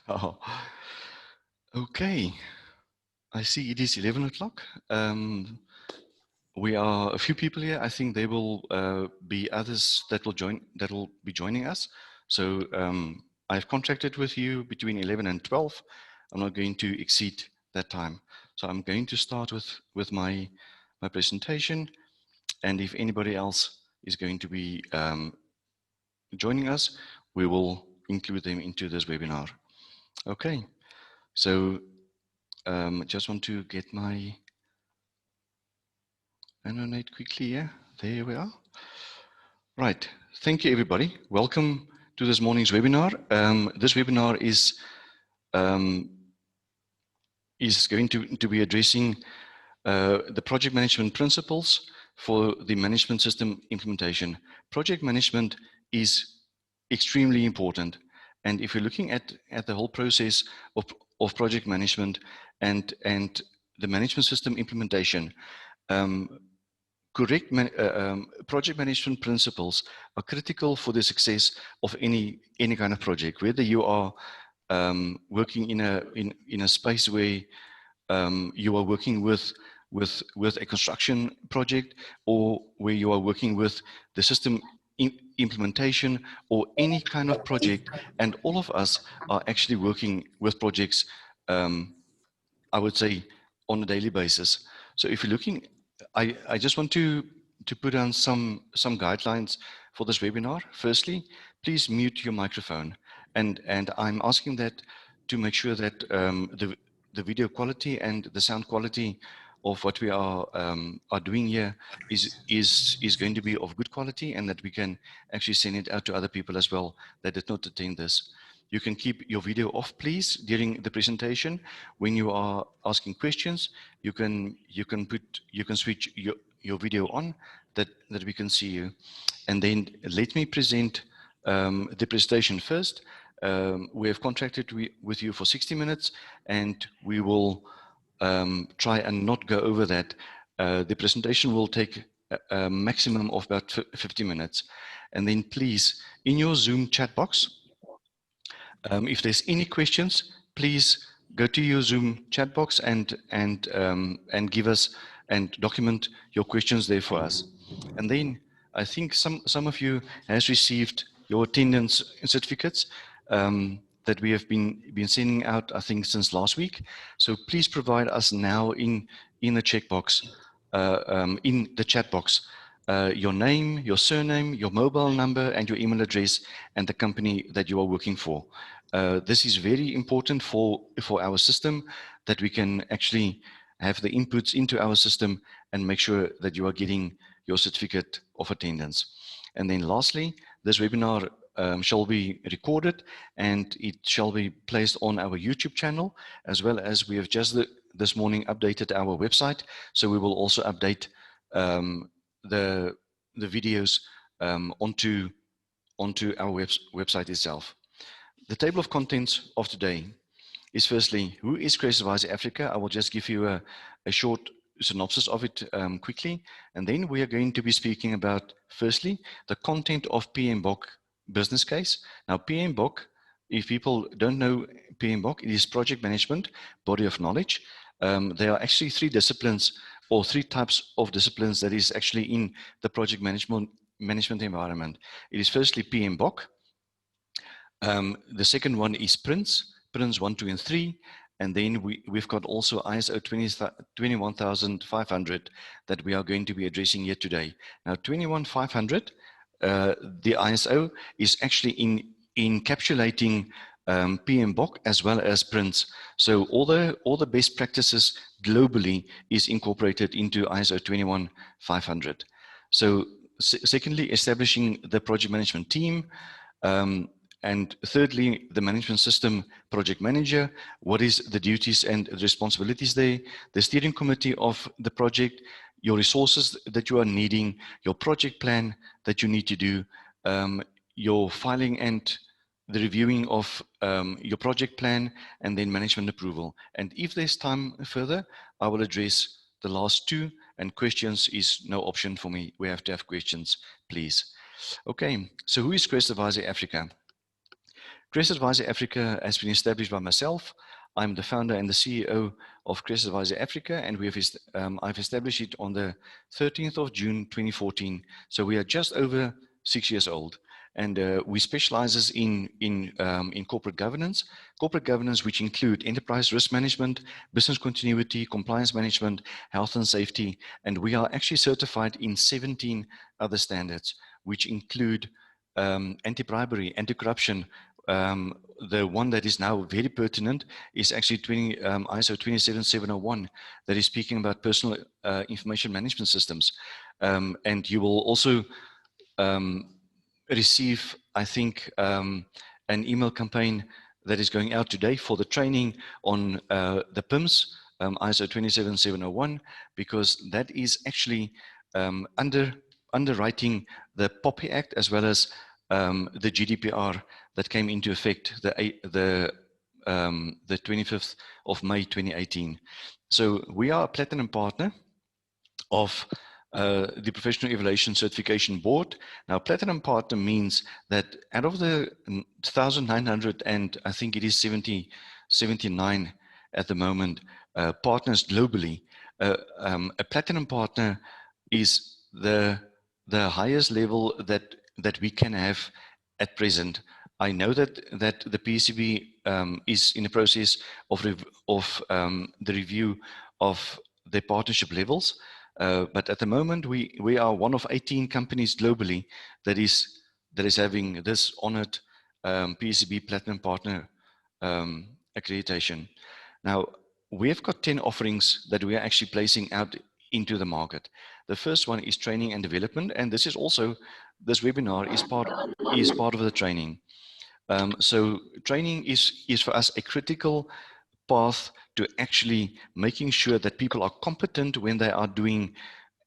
Oh, okay. I see it is 11 o'clock. We are a few people here. I think there will be others that will be joining us. So I've contracted with you between 11 and 12. I'm not going to exceed that time. So I'm going to start with my presentation. And if anybody else is going to be joining us, we will include them into this webinar. Okay, so just want to get my animate quickly here. There we are. Right, thank you everybody. Welcome to this morning's webinar. This webinar is going to be addressing the project management principles for the management system implementation. Project management is extremely important. And if you're looking at the whole process of project management and the management system implementation, correct project management principles are critical for the success of any kind of project, whether you are working in a space where you are working with a construction project, or where you are working with the system implementation or any kind of project. And all of us are actually working with projects, I would say, on a daily basis. So if you're looking, I just want to put down some guidelines for this webinar. Firstly, please mute your microphone, and I'm asking that to make sure that the video quality and the sound quality of what we are doing here is going to be of good quality, and that we can actually send it out to other people as well that did not attend this. You can keep your video off, please, during the presentation. When you are asking questions, you can switch your video on, that we can see you. And then let me present the presentation first. We have contracted with you for 60 minutes, and we will try and not go over that. The presentation will take a maximum of about 50 minutes. And then please, in your Zoom chat box, if there's any questions, please go to your Zoom chat box and give us and document your questions there for us. And then I think some of you has received your attendance certificates that we have been sending out, I think, since last week. So please provide us now in the checkbox, in the chat box, your name, your surname, your mobile number, and your email address, and the company that you are working for. This is very important for our system, that we can actually have the inputs into our system and make sure that you are getting your certificate of attendance. And then lastly, this webinar shall be recorded, and it shall be placed on our YouTube channel, as well as we have just this morning updated our website. So we will also update the videos onto our website itself. The table of contents of today is, firstly, who is Creative Advisor Africa? I will just give you a short synopsis of it quickly. And then we are going to be speaking about, firstly, the content of PMBOK business case. Now, PMBOK, if people don't know PMBOK, it is project management, body of knowledge. There are actually three disciplines, or three types of disciplines, that is actually in the project management environment. It is firstly PMBOK. The second one is Prince 1, 2, and 3. And then we've got also ISO 21500 that we are going to be addressing here today. Now, 21500, the ISO is actually encapsulating PMBOK as well as Prince. So all the best practices globally is incorporated into ISO 21500. So secondly, establishing the project management team. And thirdly, the management system project manager. What is the duties and responsibilities there? The steering committee of the project, your resources that you are needing, your project plan that you need to do, your filing and the reviewing of your project plan, and then management approval. And if there's time further, I will address the last two, and questions is no option for me. We have to have questions, please. Okay, so who is Creative Advisor Africa? Crest Advisor Africa has been established by myself. I'm the founder and the CEO of Crest Advisor Africa, and I've established it on the 13th of June 2014. So we are just over 6 years old, and we specialize in corporate governance, which include enterprise risk management, business continuity, compliance management, health and safety, and we are actually certified in 17 other standards, which include anti-bribery, anti-corruption. The one that is now very pertinent is actually ISO 27701 that is speaking about personal information management systems. And you will also receive, I think, an email campaign that is going out today for the training on the PIMS, ISO 27701, because that is actually underwriting the POPI Act as well as the GDPR that came into effect the 25th of May 2018. So we are a platinum partner of the Professional Evaluation Certification Board. Now, platinum partner means that out of the 1,900 and I think it is 79 at the moment partners globally, a platinum partner is the highest level that we can have at present. I know that the PCB is in the process of the review of the partnership levels, but at the moment we are one of 18 companies globally that is having this honored PCB Platinum Partner accreditation. Now we've got 10 offerings that we are actually placing out into the market. The first one is training and development, and this webinar is part of the training. So training is for us a critical path to actually making sure that people are competent when they are doing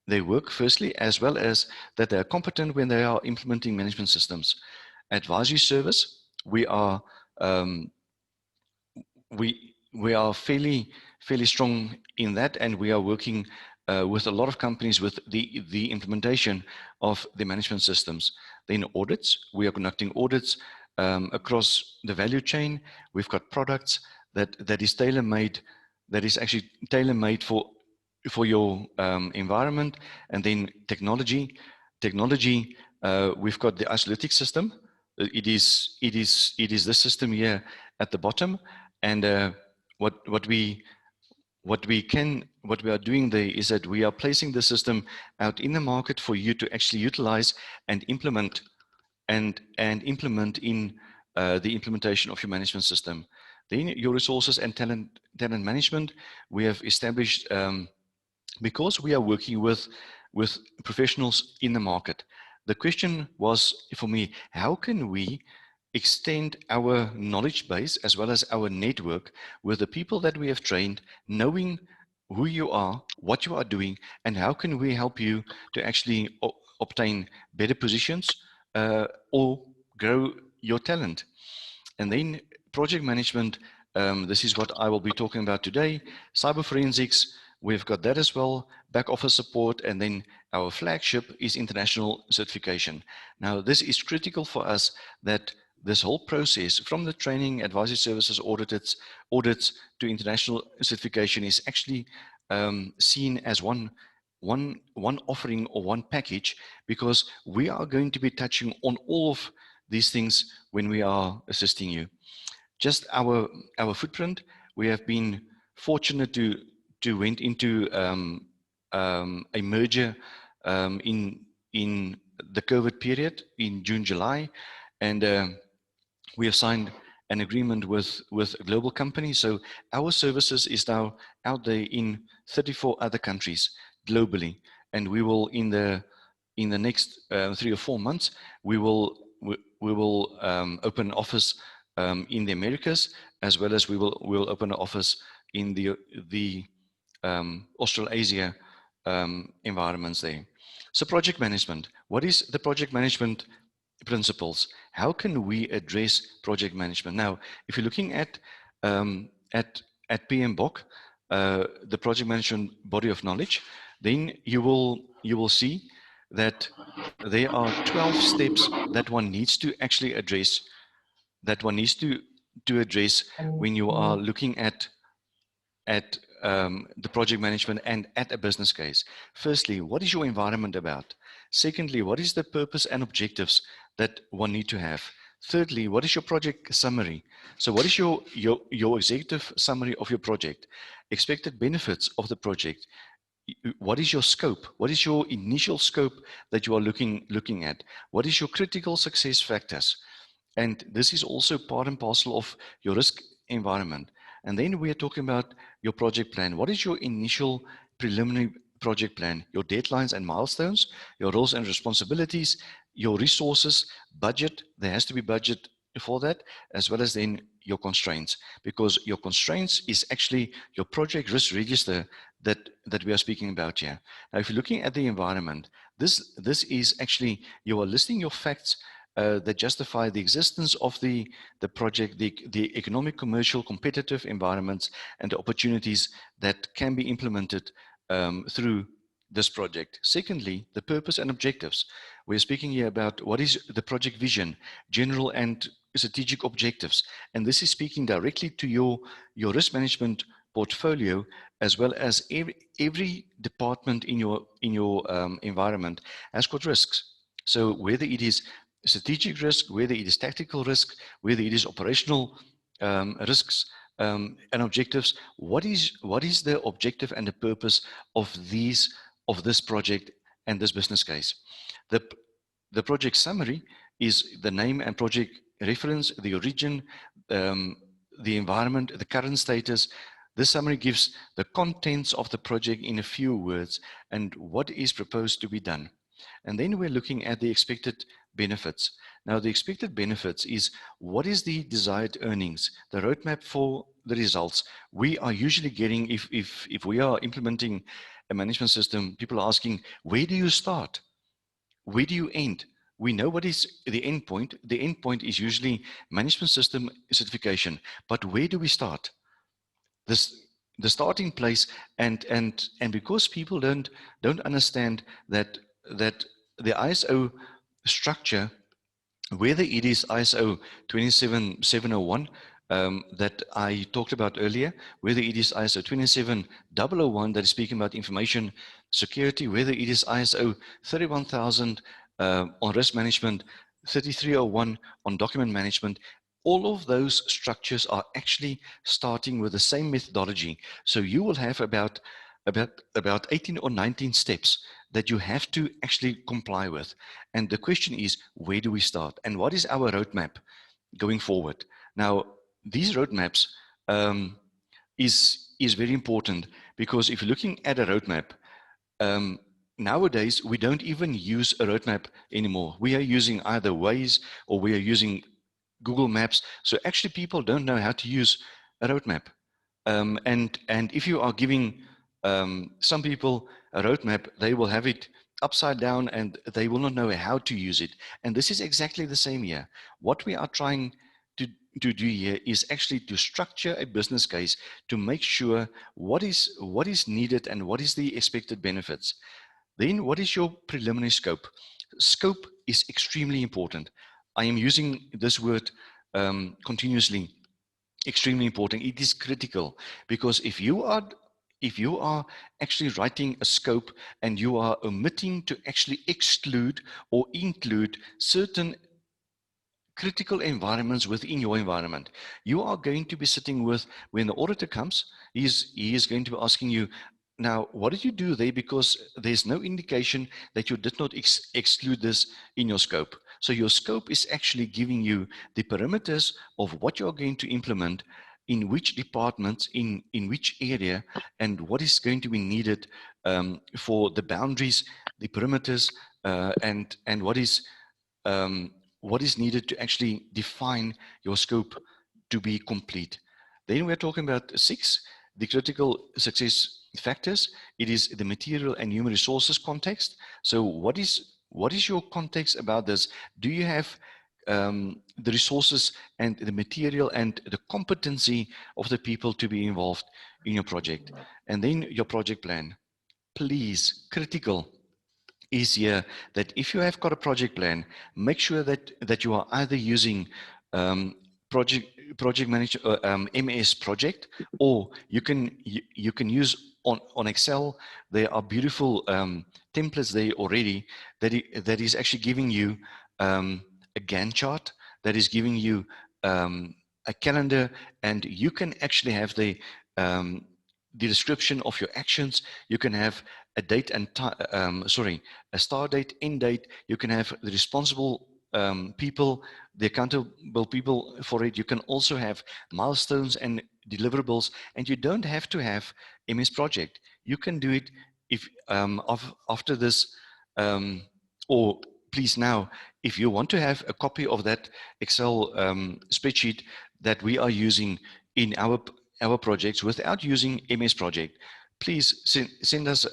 their work, firstly, as well as that they are competent when they are implementing management systems. Advisory service, we are fairly strong in that, and we are working with a lot of companies with the implementation of the management systems. Then audits, we are conducting audits across the value chain. We've got products that is tailor-made, that is actually tailor-made for your environment. And then technology, we've got the isolytic system. It is this system here at the bottom, and what we are doing there is that we are placing the system out in the market for you to actually utilize and implement and implement in the implementation of your management system. Then your resources and talent management, we have established because we are working with professionals in the market. The question was for me, how can we extend our knowledge base as well as our network with the people that we have trained, knowing who you are, what you are doing, and how can we help you to actually obtain better positions or grow your talent. And then project management, this is what I will be talking about today. Cyber forensics, we've got that as well, back office support, and then our flagship is international certification. Now, this is critical for us, that this whole process from the training, advisory services, audits to international certification is actually seen as one offering or one package, because we are going to be touching on all of these things when we are assisting you. Just our footprint, we have been fortunate to went into a merger in the COVID period in June, July, and we have signed an agreement with a global company. So our services is now out there in 34 other countries globally, and we will in the next 3 or 4 months we will open an office in the Americas, as well as we'll open an office in the Australasia environments there. So project management, what is the project management principles? How can we address project management? Now, if you're looking at PMBOK, the project management body of knowledge, then you will see that there are 12 steps that one needs to actually address that one needs to address when you are looking at the project management and at a business case. Firstly, what is your environment about? Secondly, what is the purpose and objectives that one need to have? Thirdly, what is your project summary? So what is your executive summary of your project? Expected benefits of the project? What is your scope? What is your initial scope that you are looking at? What is your critical success factors? And this is also part and parcel of your risk environment. And then we are talking about your project plan. What is your initial preliminary project plan? Your deadlines and milestones, your roles and responsibilities, your resources, budget. There has to be budget for that, as well as then your constraints, because your constraints is actually your project risk register that we are speaking about here. Now, if you're looking at the environment, this is actually, you are listing your facts that justify the existence of the project, the economic, commercial, competitive environments, and the opportunities that can be implemented through this project. Secondly, the purpose and objectives. We're speaking here about what is the project vision, general and strategic objectives, and this is speaking directly to your risk management portfolio, as well as every department in your environment has got risks. So whether it is strategic risk, whether it is tactical risk, whether it is operational risks and objectives, what is the objective and the purpose of this project and this business case? The project summary is the name and project reference, the origin, the environment, the current status. This summary gives the contents of the project in a few words and what is proposed to be done. And then we're looking at the expected benefits. Now, the expected benefits is what is the desired earnings, the roadmap for the results. We are usually getting, if we are implementing a management system, people are asking, where do you start? Where do you end? We know what is the end point. The end point is usually management system certification. But where do we start? The starting place, and because people don't understand that the ISO structure, whether it is ISO 27701 that I talked about earlier, whether it is ISO 27001 that is speaking about information security, whether it is ISO 31000 on risk management, 3301 on document management, all of those structures are actually starting with the same methodology. So you will have about 18 or 19 steps that you have to actually comply with. And the question is, where do we start? And what is our roadmap going forward? Now, these roadmaps is very important, because if you're looking at a roadmap, nowadays we don't even use a roadmap anymore. We are using either Waze or we are using Google Maps. So actually people don't know how to use a roadmap. And if you are giving some people a roadmap, they will have it upside down and they will not know how to use it. And this is exactly the same here. What we are trying to do here is actually to structure a business case to make sure what is needed and what is the expected benefits. Then what is your preliminary scope? Scope is extremely important. I am using this word continuously. Extremely important. It is critical, because if you are actually writing a scope and you are omitting to actually exclude or include certain critical environments within your environment, you are going to be sitting with, when the auditor comes, he is going to be asking you, now, what did you do there? Because there's no indication that you did not exclude this in your scope. So your scope is actually giving you the parameters of what you're going to implement, in which departments, in which area, and what is going to be needed for the boundaries, the perimeters, and what is needed to actually define your scope to be complete. Then we're talking about 6, the critical success factors. It is the material and human resources context. So what is your context about this? Do you have the resources and the material and the competency of the people to be involved in your project? And then your project plan. Please, critical is here that if you have got a project plan, make sure that you are either using project manager MS project, or you can use on Excel. There are beautiful templates there already that is actually giving you a Gantt chart, that is giving you a calendar, and you can actually have the description of your actions. You can have a date and time, a start date, end date. You can have the responsible people, the accountable people for it. You can also have milestones and deliverables, and you don't have to have MS Project. You can do it if after this, or please now, if you want to have a copy of that Excel spreadsheet that we are using in our projects without using MS Project, please send us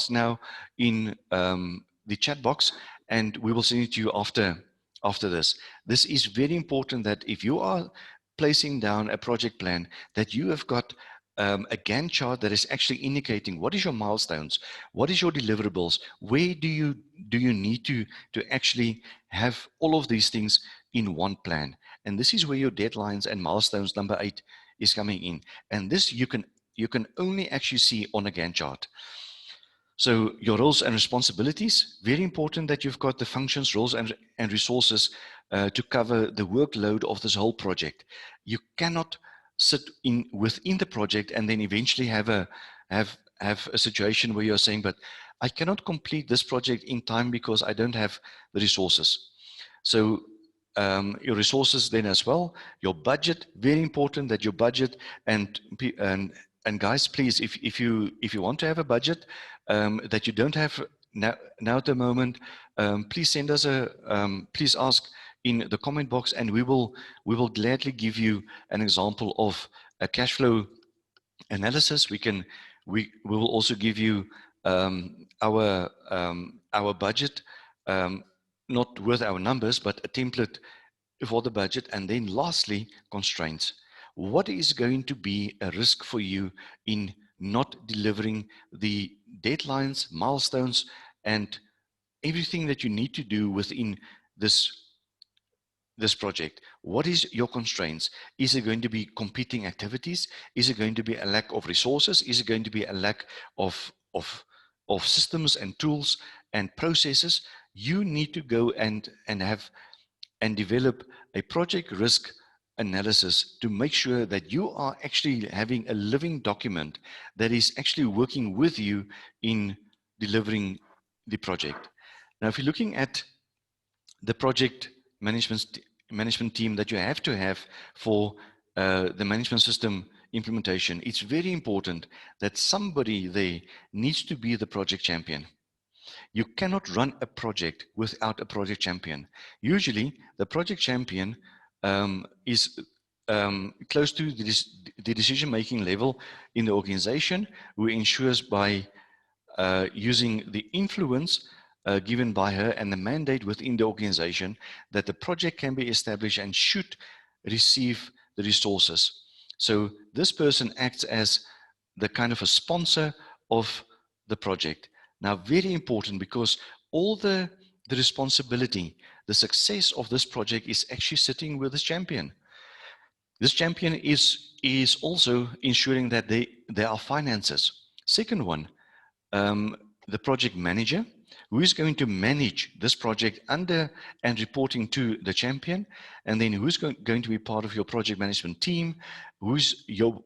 now in the chat box, and we will send it to you after this. This is very important, that if you are placing down a project plan, that you have got a Gantt chart that is actually indicating what is your milestones, what is your deliverables, where do you need to actually have all of these things in one plan. And this is where your deadlines and milestones, number 8, is coming in. And this you can only actually see on a Gantt chart. So your roles and responsibilities, very important that you've got the functions, roles, and resources to cover the workload of this whole project. You cannot sit within the project and then eventually have a situation where you're saying, but I cannot complete this project in time because I don't have the resources. So your resources then as well, your budget, very important that your budget, and guys, please, if you want to have a budget that you don't have now at the moment, please send us please ask in the comment box, and we will gladly give you an example of a cash flow analysis. We will also give you our budget, not with our numbers, but a template for the budget. And then lastly, constraints. What is going to be a risk for you in not delivering the deadlines, milestones, and everything that you need to do within this project? What is your constraints? Is it going to be competing activities? Is it going to be a lack of resources? Is it going to be a lack of systems and tools and processes? You need to go and have and develop a project risk analysis to make sure that you are actually having a living document that is actually working with you in delivering the project. Now, if you're looking at the project management team that you have to have for the management system implementation, it's very important that somebody there needs to be the project champion. You cannot run a project without a project champion. Usually, the project champion is close to the decision-making level in the organization, who ensures by using the influence given by her and the mandate within the organization that the project can be established and should receive the resources. So this person acts as the kind of a sponsor of the project. Now, very important, because all the responsibility, the success of this project is actually sitting with this champion. This champion is also ensuring that there are finances. Second one, the project manager, who is going to manage this project under and reporting to the champion, and then who's going to be part of your project management team, who's your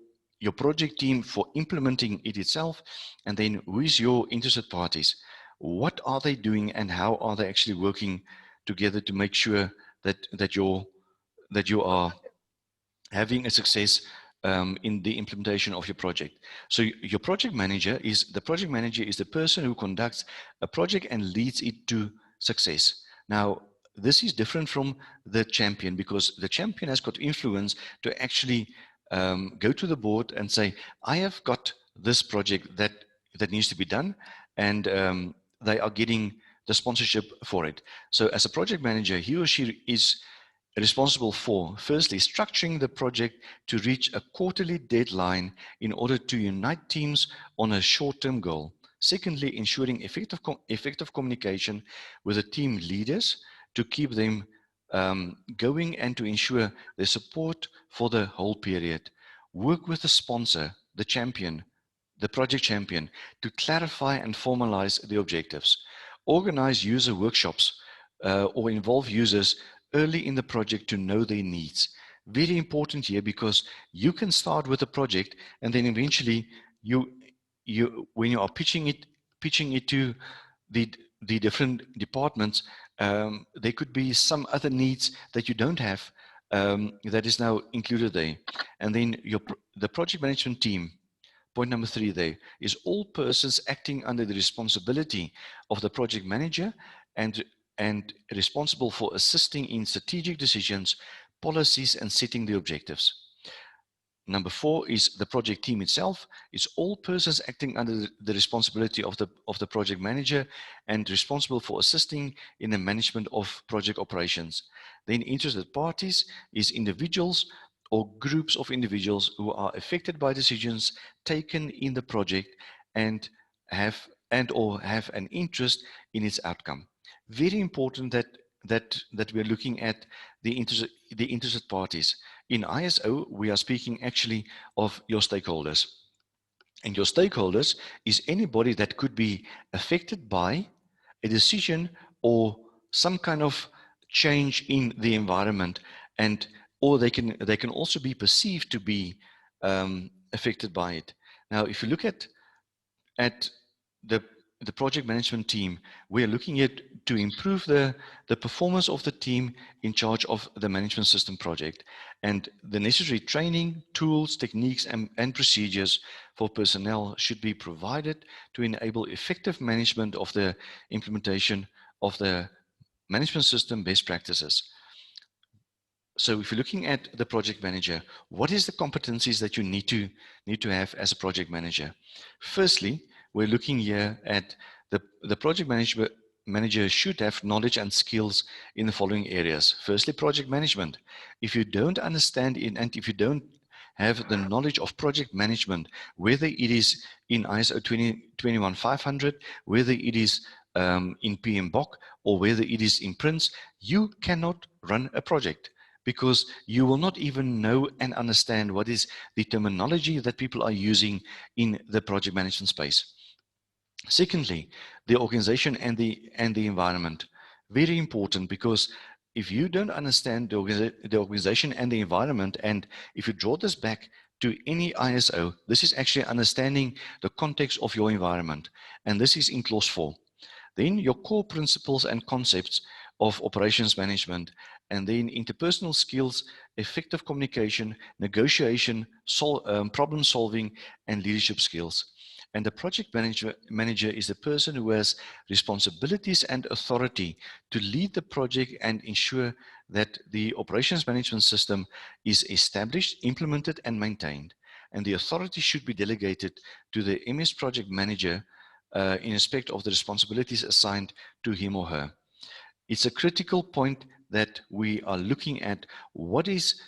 project team for implementing it itself, and then who is your interested parties. What are they doing, and how are they actually working together to make sure that you are having a success in the implementation of your project. So your project manager is the person who conducts a project and leads it to success. Now, this is different from the champion, because the champion has got influence to actually go to the board and say, I have got this project that needs to be done, and they are getting the sponsorship for it. So as a project manager, he or she is responsible for, firstly, structuring the project to reach a quarterly deadline in order to unite teams on a short-term goal. Secondly, ensuring effective communication with the team leaders to keep them going and to ensure the support for the whole period. Work with the sponsor, the champion, the project champion, to clarify and formalize the objectives. Organize user workshops or involve users early in the project to know their needs. Very important here, because you can start with a project and then eventually when you are pitching it to the different departments, there could be some other needs that you don't have, that is now included there. And then the project management team, point number 3 there, is all persons acting under the responsibility of the project manager and responsible for assisting in strategic decisions, policies, and setting the objectives. Number 4 is the project team itself. It's all persons acting under the responsibility of the project manager and responsible for assisting in the management of project operations. Then interested parties is individuals or groups of individuals who are affected by decisions taken in the project and or have an interest in its outcome. Very important that we're looking at the interested parties. In ISO, we are speaking actually of your stakeholders. And your stakeholders is anybody that could be affected by a decision or some kind of change in the environment, and or they can also be perceived to be affected by it. Now, if you look at the project management team, we are looking at to improve the performance of the team in charge of the management system project, and the necessary training, tools, techniques, and procedures for personnel should be provided to enable effective management of the implementation of the management system best practices. So if you're looking at the project manager, what is the competencies that you need to have as a project manager? Firstly, we're looking here at the project manager should have knowledge and skills in the following areas. Firstly, project management. If you don't understand it, and if you don't have the knowledge of project management, whether it is in ISO 21500, whether it is in PMBOK, or whether it is in Prince, you cannot run a project, because you will not even know and understand what is the terminology that people are using in the project management space. Secondly, the organization and the environment. Very important, because if you don't understand the organization and the environment, and if you draw this back to any ISO, this is actually understanding the context of your environment, and this is in clause 4. Then your core principles and concepts of operations management, and then interpersonal skills, effective communication, negotiation, problem solving, and leadership skills. And the project manager is the person who has responsibilities and authority to lead the project and ensure that the operations management system is established, implemented, and maintained. And the authority should be delegated to the MS project manager in respect of the responsibilities assigned to him or her. It's a critical point that we are looking at. What is,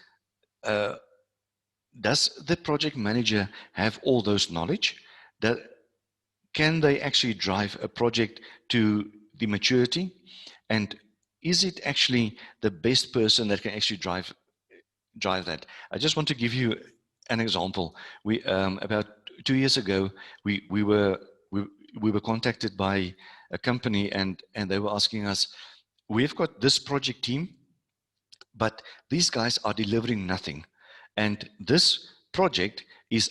does the project manager have all those knowledge? Can they actually drive a project to the maturity? And is it actually the best person that can actually drive that? I just want to give you an example. We about 2 years ago, we were contacted by a company, and they were asking us, we've got this project team, but these guys are delivering nothing. And this project is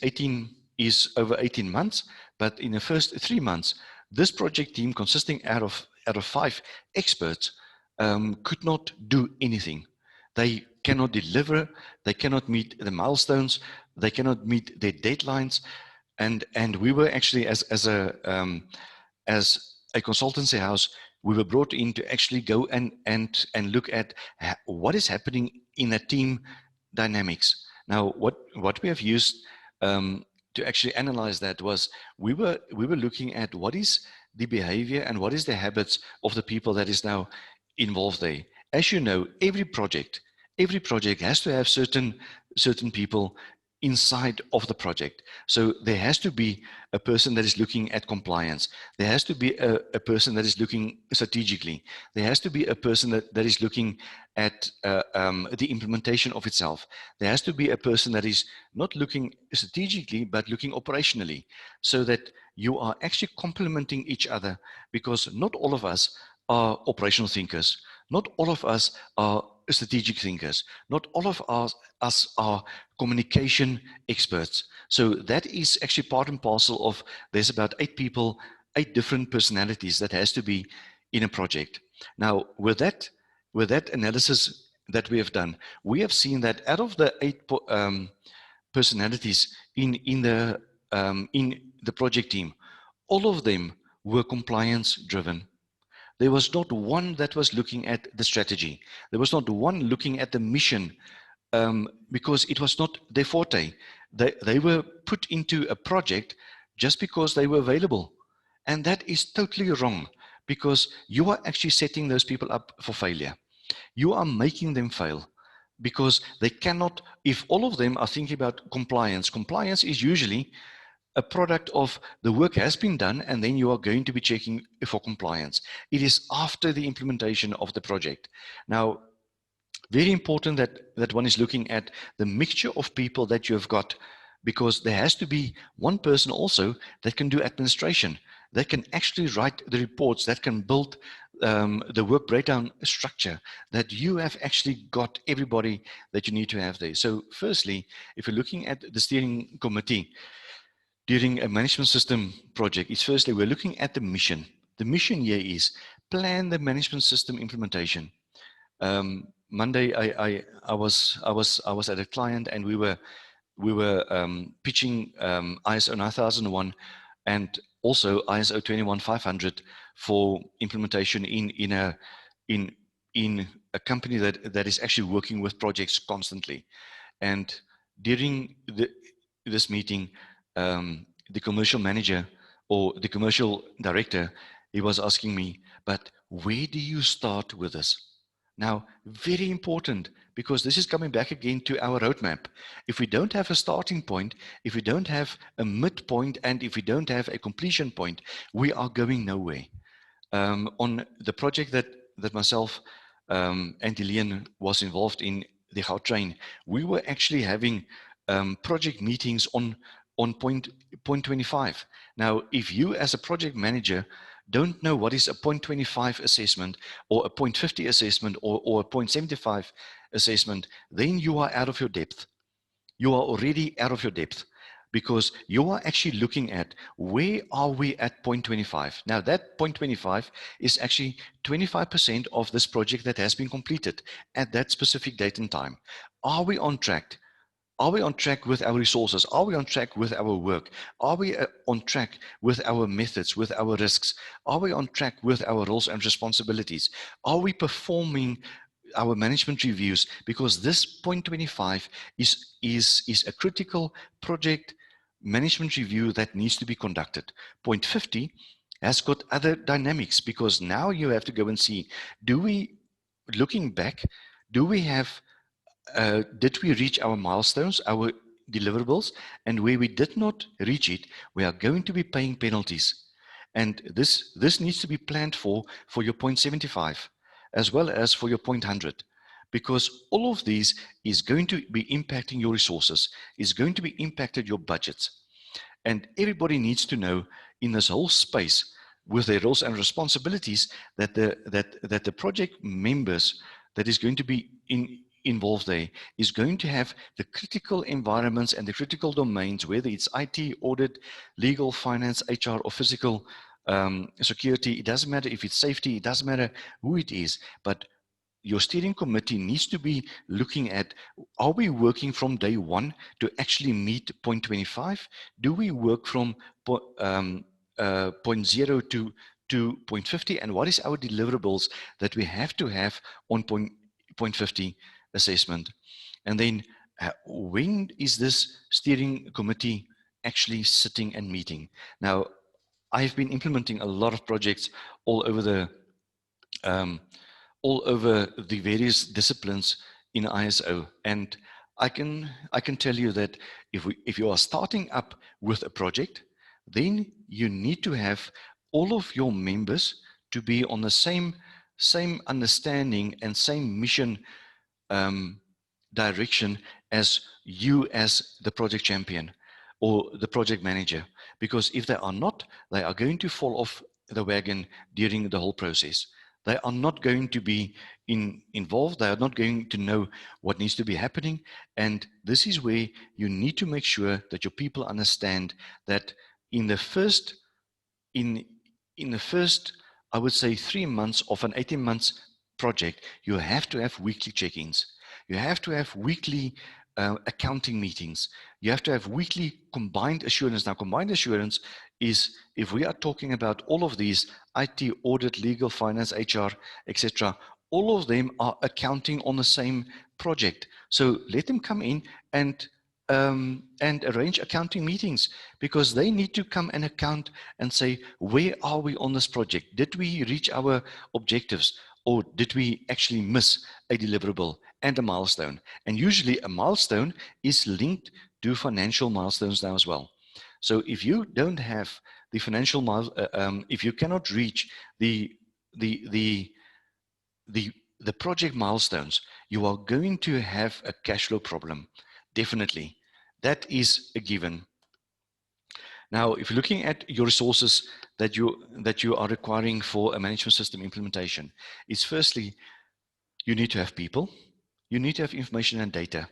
over 18 months, but in the first 3 months, this project team, consisting out of 5 experts, could not do anything. They cannot deliver, they cannot meet the milestones, they cannot meet their deadlines, and we were actually as a consultancy house, we were brought in to actually go and look at what is happening in a team dynamics. Now, what we have used to actually analyze that was we were looking at what is the behavior and what is the habits of the people that is now involved there. As you know, every project has to have certain people inside of the project. So there has to be a person that is looking at compliance. There has to be a person that is looking strategically. There has to be a person that is looking at the implementation of itself. There has to be a person that is not looking strategically, but looking operationally, so that you are actually complementing each other, because not all of us are operational thinkers. Not all of us are strategic thinkers. Not all of us are communication experts. So that is actually part and parcel of, there's about 8 people, 8 different personalities that has to be in a project. Now, with that analysis that we have done, we have seen that out of the 8 personalities in the project team, all of them were compliance driven. There was not one that was looking at the strategy. There was not one looking at the mission, because it was not their forte. They were put into a project just because they were available. And that is totally wrong, because you are actually setting those people up for failure. You are making them fail, because they cannot, if all of them are thinking about compliance, compliance is usually a product of the work has been done, and then you are going to be checking for compliance. It is after the implementation of the project. Now, very important that one is looking at the mixture of people that you have got, because there has to be one person also that can do administration, that can actually write the reports, that can build the work breakdown structure, that you have actually got everybody that you need to have there. So firstly, if you're looking at the steering committee during a management system project, it's firstly we're looking at the mission. The mission here is plan the management system implementation. Monday, I was at a client, and we were pitching ISO 9001 and also ISO 21500 for implementation in a company that is actually working with projects constantly. And during this meeting, the commercial manager or the commercial director, he was asking me, but where do you start with this? Now, very important, because this is coming back again to our roadmap. If we don't have a starting point, if we don't have a midpoint, and if we don't have a completion point, we are going nowhere. On the project that myself and Ilian was involved in, the Gautrain, we were actually having project meetings on point 25. Now, if you as a project manager don't know what is a point 25 assessment or a point 50 assessment or a point 75 assessment, then you are out of your depth. You are already out of your depth, because you are actually looking at where are we at point 25. Now that point 25 is actually 25% of this project that has been completed at that specific date and time. Are we on track? Are we on track with our resources? Are we on track with our work? Are we on track with our methods, with our risks? Are we on track with our roles and responsibilities? Are we performing our management reviews? Because this point 25 is a critical project management review that needs to be conducted. Point 50 has got other dynamics, because now you have to go and see, looking back, do we have did we reach our milestones, our deliverables? And where we did not reach it, we are going to be paying penalties. And this needs to be planned for your point 75, as well as for your point 100, because all of these is going to be impacting your resources, is going to be impacted your budgets. And everybody needs to know in this whole space, with their roles and responsibilities, that the project members that is going to be involved there is going to have the critical environments and the critical domains, whether it's IT, audit, legal, finance, HR, or physical security. It doesn't matter if it's safety, it doesn't matter who it is, but your steering committee needs to be looking at, are we working from day one to actually meet point 25? Do we work from point 0 to point 50? And what is our deliverables that we have to have on point 50 assessment? And then when is this steering committee actually sitting and meeting? Now, I've been implementing a lot of projects all over the various disciplines in ISO, and I can tell you that if you are starting up with a project, then you need to have all of your members to be on the same understanding and same mission um, direction as you as the project champion or the project manager. Because if they are not, they are going to fall off the wagon during the whole process. They are not going to be involved. They are not going to know what needs to be happening. And this is where you need to make sure that your people understand that in the first in in the first, I would say, 3 months of an 18 months project, you have to have weekly check-ins. You have to have weekly accounting meetings. You have to have weekly combined assurance. Now, combined assurance is if we are talking about all of these IT, audit, legal, finance, HR, etc. All of them are accounting on the same project. So let them come in and arrange accounting meetings because they need to come and account and say, where are we on this project? Did we reach our objectives or did we actually miss a deliverable and a milestone? And usually a milestone is linked to financial milestones now as well. So if you don't have the financial if you cannot reach the the the the project milestones, you are going to have a cash flow problem. Definitely. That is a given. Now, if you're looking at your resources that you are requiring for a management system implementation, is firstly, you need to have people, you need to have information and data.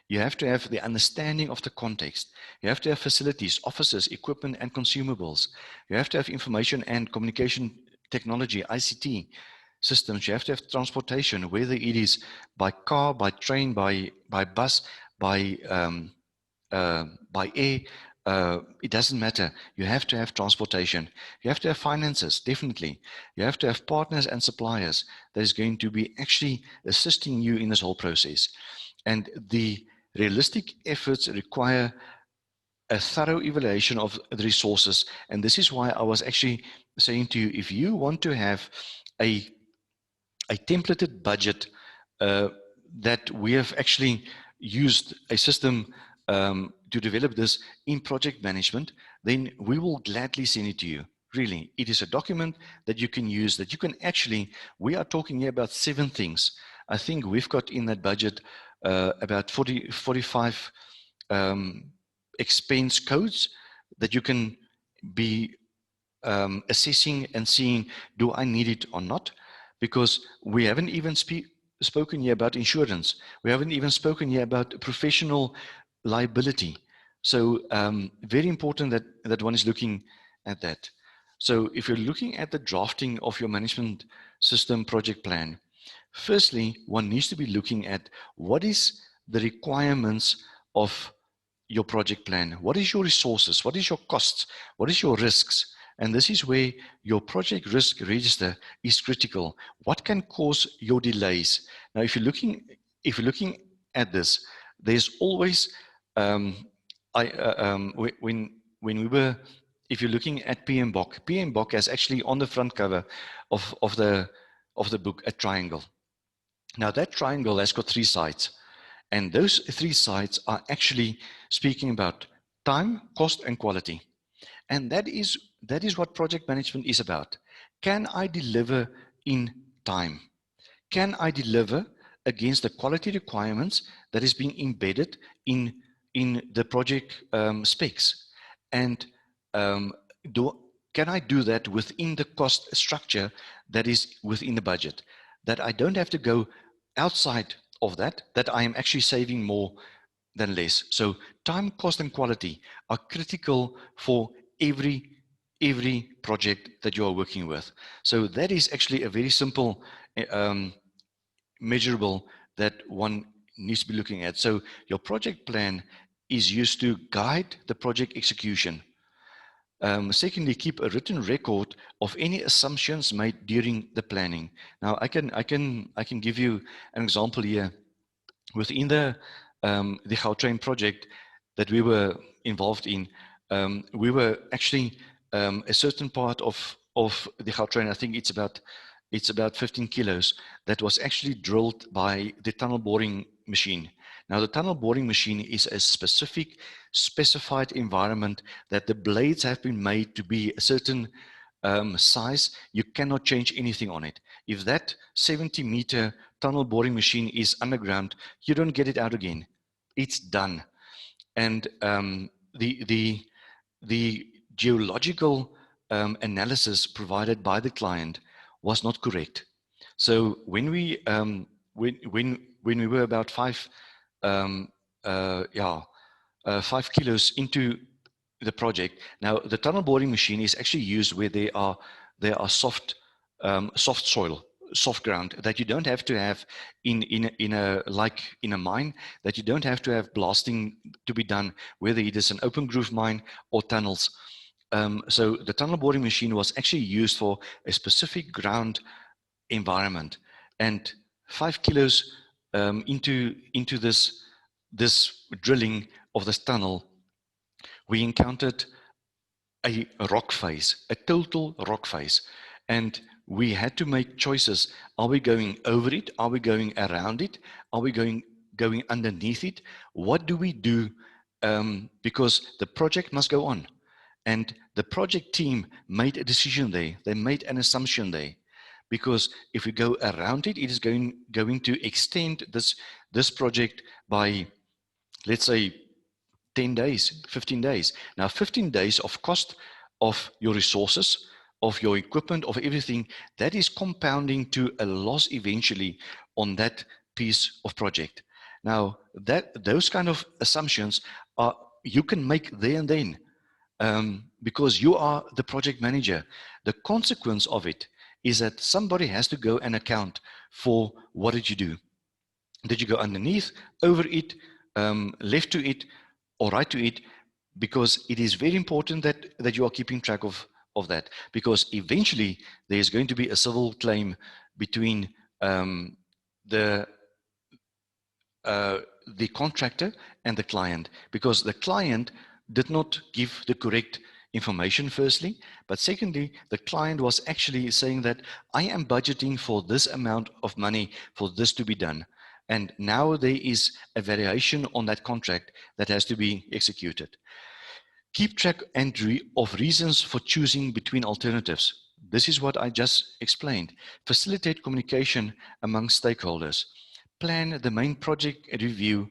You have to have the understanding of the context. You have to have facilities, offices, equipment, and consumables. You have to have information and communication technology, ICT systems. You have to have transportation, whether it is by car, by train, by bus, by by air, it doesn't matter. You have to have transportation. You have to have finances, definitely. You have to have partners and suppliers that is going to be actually assisting you in this whole process. And the realistic efforts require a thorough evaluation of the resources. And this is why I was actually saying to you, if you want to have a, a templated budget uh, that we have actually used a system to develop this in project management, then we will gladly send it to you. Really, it is a document that you can use, that you can actually, we are talking here about 7 things. I think we've got in that budget about 45 expense codes that you can be assessing and seeing, do I need it or not? Because we haven't even spoken here about insurance. We haven't even spoken here about professional liability. So very important that one is looking at that. So if you're looking at the drafting of your management system project plan, firstly, one needs to be looking at what is the requirements of your project plan. What is your resources? What is your costs? What is your risks? And this is where your project risk register is critical. What can cause your delays? Now, if you're looking at this, there's always when we were, if you're looking at PMBOK has actually on the front cover of the book a triangle. Now that triangle has got 3 sides, and those 3 sides are actually speaking about time, cost, and quality. And that is what project management is about. Can I deliver in time? Can I deliver against the quality requirements that is being embedded in the project specs? And um, can I do that within the cost structure that is within the budget? That I don't have to go outside of that, that I am actually saving more than less. So time, cost, and quality are critical for every project that you are working with. So that is actually a very simple measurable that one needs to be looking at. So your project plan is used to guide the project execution. Secondly, keep a written record of any assumptions made during the planning. Now, I can give you an example here. Within the Gautrain project that we were involved in, we were actually a certain part of the Gautrain, I think it's about 15 kilos, that was actually drilled by the tunnel boring machine. Now, the tunnel boring machine is a specific, specified environment that the blades have been made to be a certain size. You cannot change anything on it. If that 70-meter tunnel boring machine is underground, you don't get it out again. It's done. And the geological analysis provided by the client was not correct. So when we when we were about 5 kilos into the project, now the tunnel boring machine is actually used where there are soft soil, soft ground that you don't have to have in a mine, that you don't have to have blasting to be done, whether it is an open groove mine or tunnels. So the tunnel boring machine was actually used for a specific ground environment, and 5 kilos into this drilling of this tunnel, we encountered a rock face, a total rock face, and we had to make choices. Are we going over it? Are we going around it? Are we going underneath it? What do we do? Because the project must go on. And the project team made a decision there. They made an assumption there. Because if we go around it, it is going to extend this project by, let's say, 10 days, 15 days. Now, 15 days of cost of your resources, of your equipment, of everything, that is compounding to a loss eventually on that piece of project. Now, those kind of assumptions you can make there and then, because you are the project manager. The consequence of it is that somebody has to go and account for what did you do. Did you go underneath, over it, left to it, or right to it? Because it is very important that you are keeping track of that, because eventually there is going to be a civil claim between the contractor and the client, because the client did not give the correct information, firstly, but secondly, the client was actually saying that I am budgeting for this amount of money for this to be done, and now there is a variation on that contract that has to be executed. Keep track of reasons for choosing between alternatives. This is what I just explained. Facilitate communication among stakeholders. Plan the main project review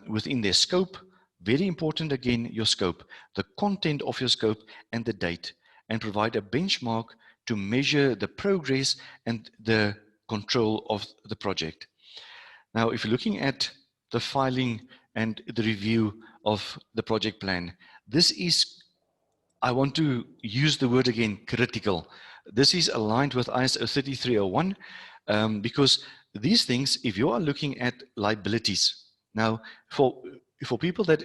within their scope. Very important, again, your scope, the content of your scope and the date, and provide a benchmark to measure the progress and the control of the project. Now, if you're looking at the filing and the review of the project plan, this is, I want to use the word again, critical. This is aligned with ISO 3301 because these things, if you are looking at liabilities, now for people that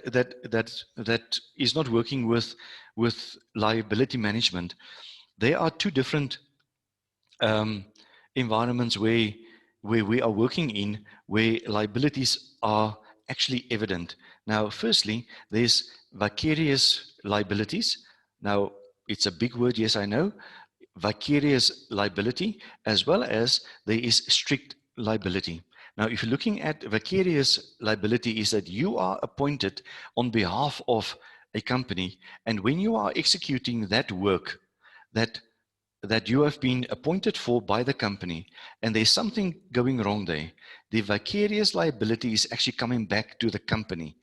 is not working with liability management, there are two different environments where we are working in, where liabilities are actually evident. Now, firstly, there's vicarious liabilities. Now, it's a big word, yes, I know. Vicarious liability, as well as there is strict liability. Now, if you're looking at vicarious liability, is that you are appointed on behalf of a company, and when you are executing that work that you have been appointed for by the company, and there's something going wrong there, the vicarious liability is actually coming back to the company.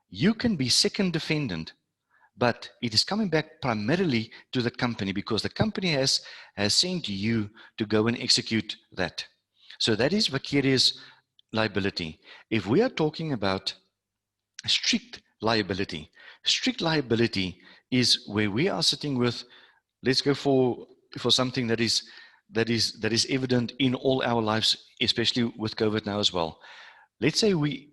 You can be second defendant, but it is coming back primarily to the company, because the company has sent you to go and execute that. So that is vicarious liability. If we are talking about strict liability is where we are sitting with, let's go for something that is evident in all our lives, especially with COVID now as well. Let's say we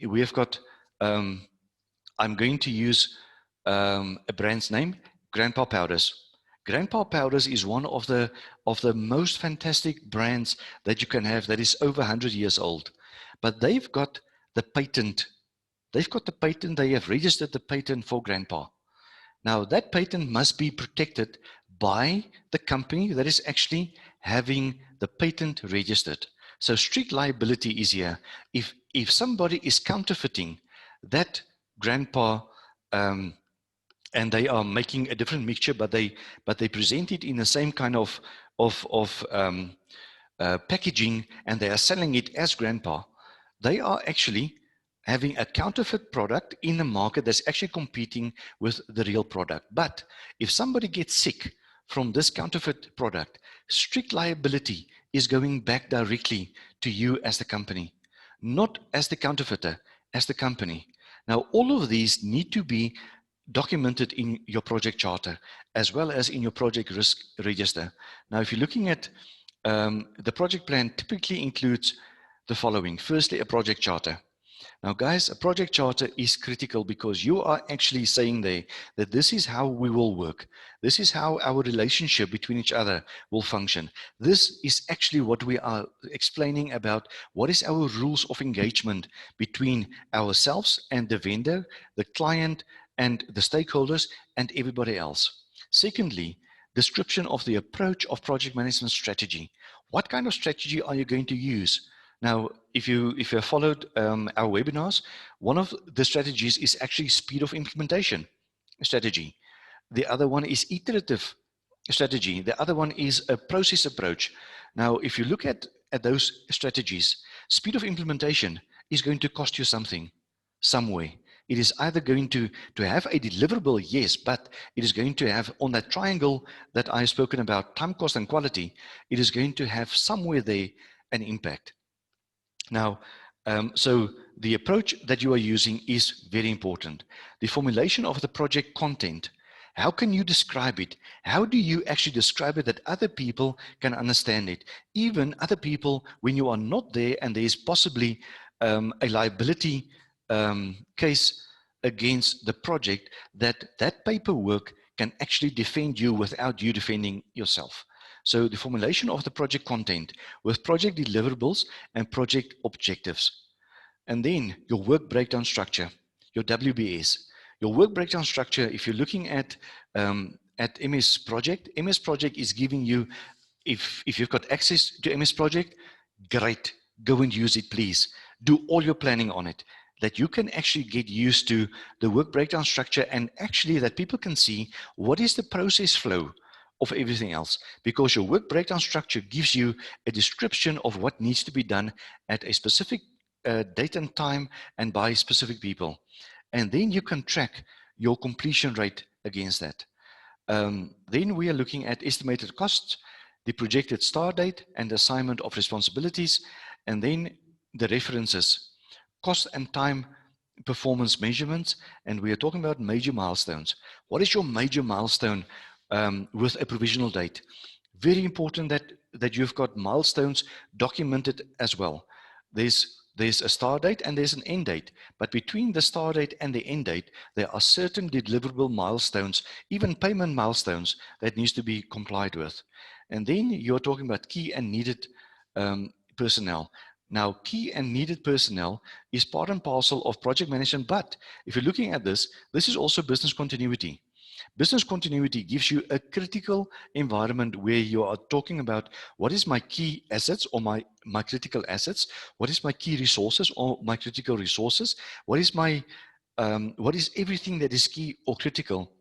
have got, I'm going to use a brand's name, Grandpa Powders. Grandpa Powders is one of the most fantastic brands that you can have, that is over 100 years old. But they've got the patent. They have registered the patent for Grandpa. Now, that patent must be protected by the company that is actually having the patent registered. So strict liability is here. If if somebody is counterfeiting that grandpa, and they are making a different mixture, but they present it in the same kind of packaging, and they are selling it as grandpa, they are actually having a counterfeit product in the market that's actually competing with the real product. But if somebody gets sick from this counterfeit product, strict liability is going back directly to you as the company, not as the counterfeiter, as the company. Now, all of these need to be documented in your project charter as well as in your project risk register. Now, if you're looking at the project plan, typically includes the following. Firstly, a project charter. Now, guys, a project charter is critical because you are actually saying there that this is how we will work. This is how our relationship between each other will function. This is actually what we are explaining about what is our rules of engagement between ourselves and the vendor, the client, and the stakeholders, and everybody else. Secondly, description of the approach of project management strategy. What kind of strategy are you going to use? Now, if you have followed our webinars, one of the strategies is actually speed of implementation strategy. The other one is iterative strategy. The other one is a process approach. Now, if you look at those strategies, speed of implementation is going to cost you something, somewhere. It is either going to have a deliverable, yes, but it is going to have, on that triangle that I've spoken about, time, cost, and quality, it is going to have somewhere there an impact. Now, so the approach that you are using is very important. The formulation of the project content. How can you describe it? How do you actually describe it that other people can understand it? Even other people, when you are not there and there is possibly a liability case against the project, that paperwork can actually defend you without you defending yourself. So the formulation of the project content with project deliverables and project objectives. And then your work breakdown structure, your WBS. Your work breakdown structure, if you're looking at MS Project is giving you, if you've got access to MS Project, great, go and use it, please. Do all your planning on it, that you can actually get used to the work breakdown structure, and actually that people can see what is the process flow of everything else, because your work breakdown structure gives you a description of what needs to be done at a specific date and time and by specific people. And then you can track your completion rate against that. Then we are looking at estimated costs, the projected start date and assignment of responsibilities, and then the references, cost and time performance measurements, and we are talking about major milestones. What is your major milestone with a provisional date? Very important that you've got milestones documented as well. There's a start date and there's an end date, but between the start date and the end date, there are certain deliverable milestones, even payment milestones that needs to be complied with. And then you're talking about key and needed personnel. Now, key and needed personnel is part and parcel of project management, but if you're looking at this is also business continuity. Business continuity gives you a critical environment where you are talking about what is my key assets or my critical assets, what is my key resources or my critical resources, what is everything that is key or critical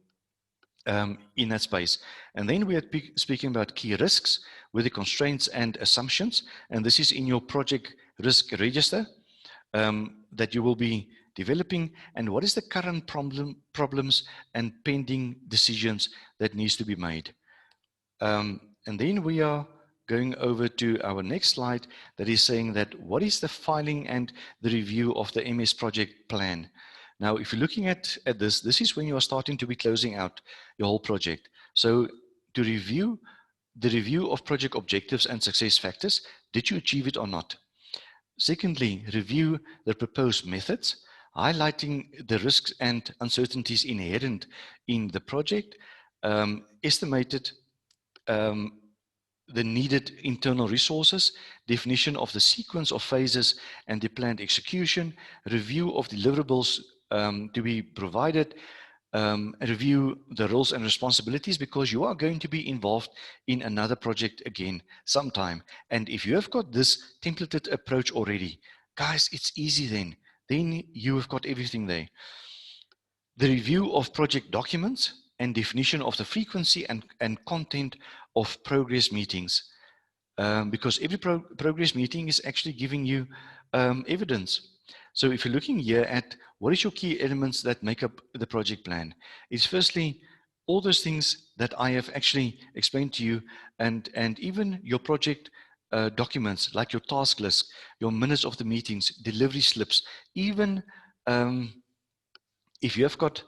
in that space. And then we are speaking about key risks with the constraints and assumptions, and this is in your project risk register that you will be developing, and what is the current problems and pending decisions that needs to be made. And then we are going over to our next slide that is saying that what is the filing and the review of the MS project plan. Now, if you're looking at this is when you are starting to be closing out your whole project. So to review the review of project objectives and success factors, did you achieve it or not? Secondly, review the proposed methods, highlighting the risks and uncertainties inherent in the project, estimated the needed internal resources, definition of the sequence of phases and the planned execution, review of deliverables to be provided, review the roles and responsibilities, because you are going to be involved in another project again sometime. And if you have got this templated approach already, Guys, it's easy then. Then you have got everything there. The review of project documents and definition of the frequency and content of progress meetings. Because every progress meeting is actually giving you evidence. So if you're looking here at what is your key elements that make up the project plan, is firstly all those things that I have actually explained to you, and even your project documents like your task list, your minutes of the meetings, delivery slips, even if you have got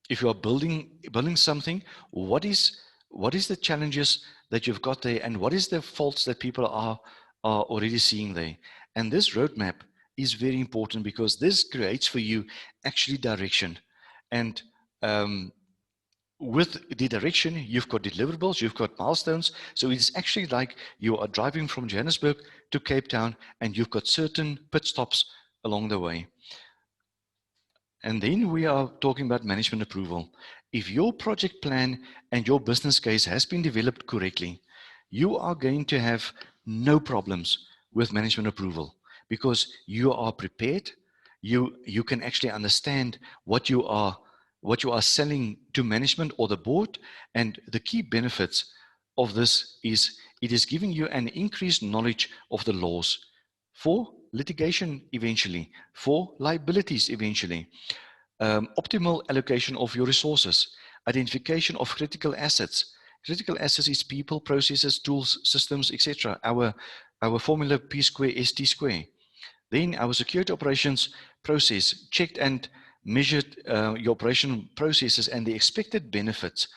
if you are building something, what is the challenges that you've got there, and what is the faults that people are already seeing there? And this roadmap is very important because this creates for you actually direction. And with the direction, you've got deliverables, you've got milestones. So it's actually like you are driving from Johannesburg to Cape Town, and you've got certain pit stops along the way. And then we are talking about management approval. If your project plan and your business case has been developed correctly, you are going to have no problems with management approval because you are prepared. You can actually understand what you are selling to management or the board. And the key benefits of this is it is giving you an increased knowledge of the laws for litigation eventually, for liabilities eventually, optimal allocation of your resources, identification of critical assets. Critical assets is people, processes, tools, systems, etc. Our formula P square ST square. Then our security operations process, checked and measured your operation processes, and the expected benefits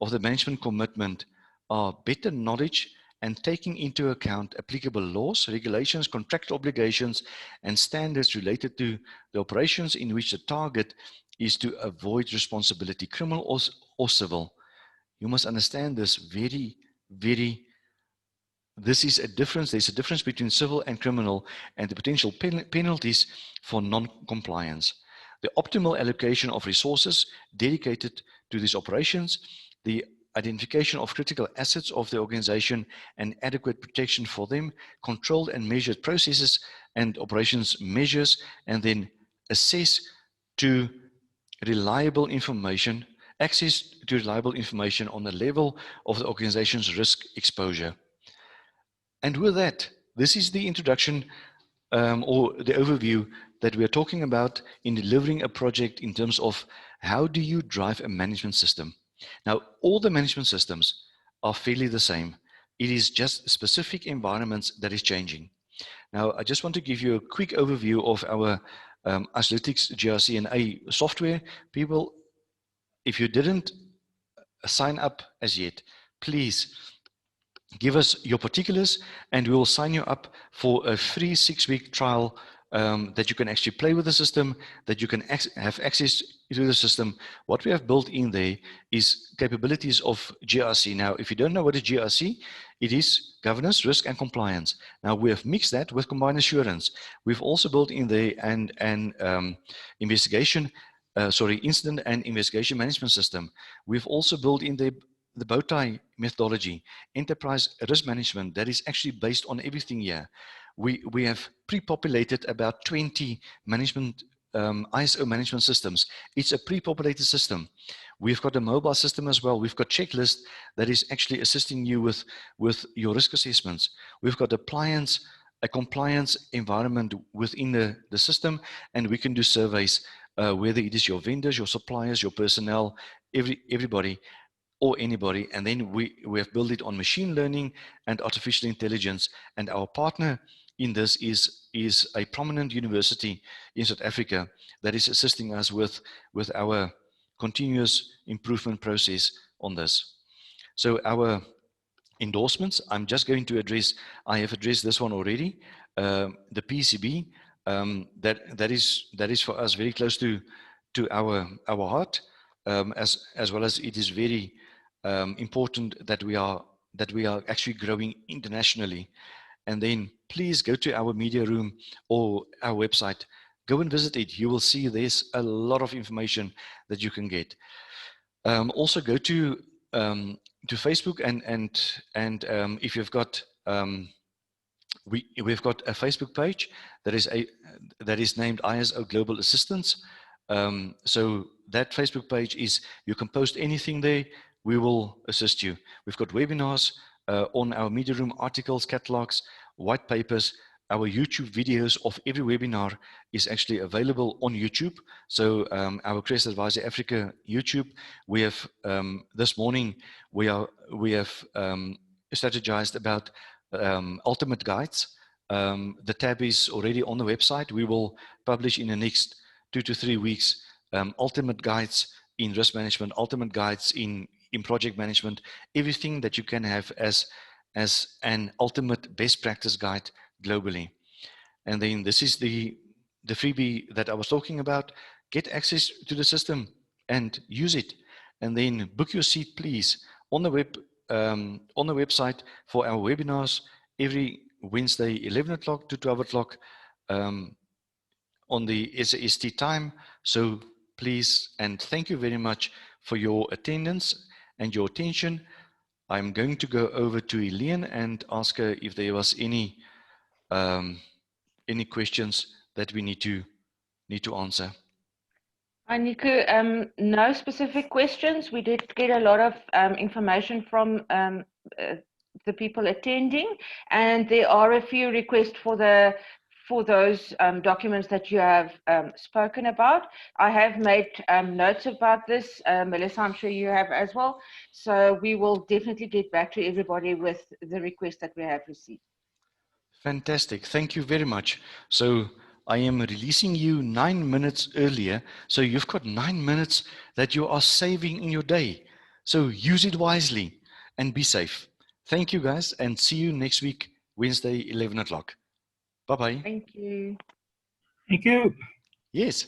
of the management commitment are better knowledge and taking into account applicable laws, regulations, contractual obligations, and standards related to the operations in which the target is to avoid responsibility, criminal or civil. You must understand this very, very. This is a difference. There's a difference between civil and criminal and the potential penalties for non-compliance. The optimal allocation of resources dedicated to these operations, the identification of critical assets of the organization and adequate protection for them, controlled and measured processes and operations measures, and then assess to reliable information, access to reliable information on the level of the organization's risk exposure. And with that, this is the introduction or the overview that we are talking about in delivering a project in terms of how do you drive a management system. Now, all the management systems are fairly the same. It is just specific environments that is changing. Now, I just want to give you a quick overview of our Analytics GRCNA software. People, if you didn't sign up as yet, please give us your particulars and we will sign you up for a free 6-week trial that you can actually play with the system, that you can have access to the system. What we have built in there is capabilities of GRC. Now, if you don't know what is GRC, it is governance, risk, and compliance. Now, we have mixed that with combined assurance. We've also built in there an incident and investigation management system. We've also built in there the bow tie methodology, enterprise risk management, that is actually based on everything here. We have pre-populated about 20 management ISO management systems. It's a pre-populated system. We've got a mobile system as well. We've got checklist that is actually assisting you with your risk assessments. We've got a compliance environment within the system, and we can do surveys, whether it is your vendors, your suppliers, your personnel, everybody or anybody. And then we have built it on machine learning and artificial intelligence. And our partner in this is a prominent university in South Africa that is assisting us with our continuous improvement process on this. So our endorsements, I'm just going to address, I have addressed this one already, the PCB, that is for us very close to our heart, as well as it is very important that we are actually growing internationally. And then please go to our media room or our website, go and visit it. You will see there's a lot of information that you can get. Also go to Facebook and if you've got we've got a Facebook page that is named ISO Global Assistance. So that Facebook page is, you can post anything there, we will assist you. We've got webinars on our media room, articles, catalogs, white papers. Our YouTube videos of every webinar is actually available on YouTube. So our Careers Advisor Africa YouTube, we have this morning we have strategized about ultimate guides. The tab is already on the website. We will publish in the next 2 to 3 weeks ultimate guides in risk management, ultimate guides in project management, everything that you can have as an ultimate best practice guide globally. And then this is the freebie that I was talking about. Get access to the system and use it. And then book your seat, please, on the website for our webinars every Wednesday, 11 o'clock to 12 o'clock on the SAST time. So please, and thank you very much for your attendance and your attention. I'm going to go over to Elaine and ask her if there was any questions that we need to answer. Hi, Nico. No specific questions. We did get a lot of information from the people attending, and there are a few requests for those documents that you have spoken about. I have made notes about this. Melissa, I'm sure you have as well. So we will definitely get back to everybody with the request that we have received. Fantastic. Thank you very much. So I am releasing you 9 minutes earlier. So you've got 9 minutes that you are saving in your day. So use it wisely and be safe. Thank you, guys, and see you next week, Wednesday, 11 o'clock. Bye-bye. Thank you. Thank you. Yes.